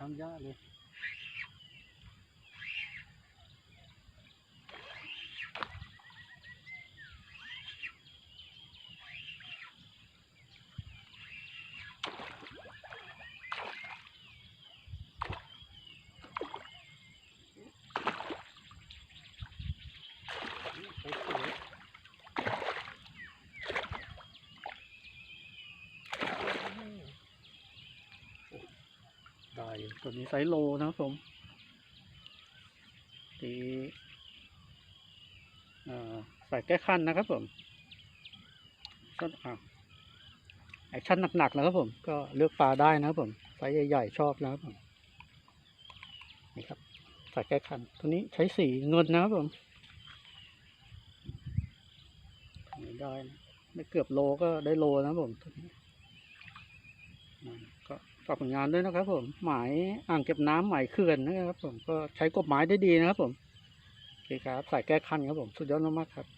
ทั้งหญ้าเลยได้ตัวนี้ไซส์โลนะครับผมตีใส่แก้คันนะครับผมแอคชั่นหนักๆนะครับผมก็เลือกปลาได้นะครับผมไซส์ใหญ่ๆชอบนะครับผมนี่ครับใส่แก้คันตัวนี้ใช้สีเงินนะครับผมได้ไม่เกือบโลก็ได้โลนะครับผมก็ฝากผลงานด้วยนะครับผมหมายอ่างเก็บน้ำหมายเขื่อนนะครับผมก็ใช้กบหมายได้ดีนะครับผมโอเคครับใส่แก้คันครับผมสุดยอดมากๆครับ